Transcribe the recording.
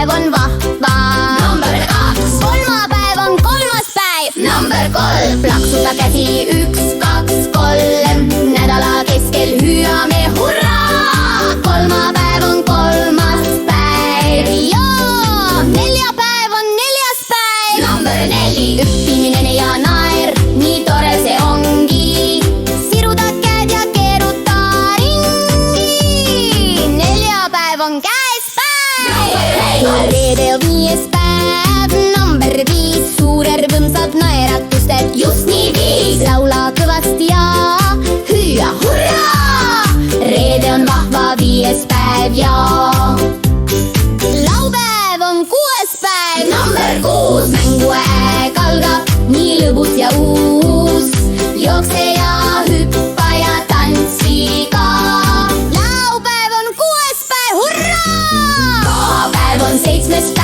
päev on vahva. Number 2. Kolmapäev on kolmas päev. Number 3. Plaksuta käsi 1, 2, 3. Nädala keskel hüüame hurraa. Kolmapäev on kolmas päev. Joo, neljapäev on neljas päev. Number 4. Õppimine ja naer, nii tore see ongi. Siruda käed ja keeruta ringi. Neljapäev on käes päev. Reede on 5. päev. Number 5. Suured rõõmsad naeratused. Just nii 5. Laula kõvasti ja hüüa hurraa. Reede on vahva 5. päev ja laupäev on 6. päev. Number 6. Mänguaeg algab nii lõbus ja uus. Jookse ja hüppa ja tantsi ka. Laupäev on 6. päev, hurraa! Pühapäev on 7.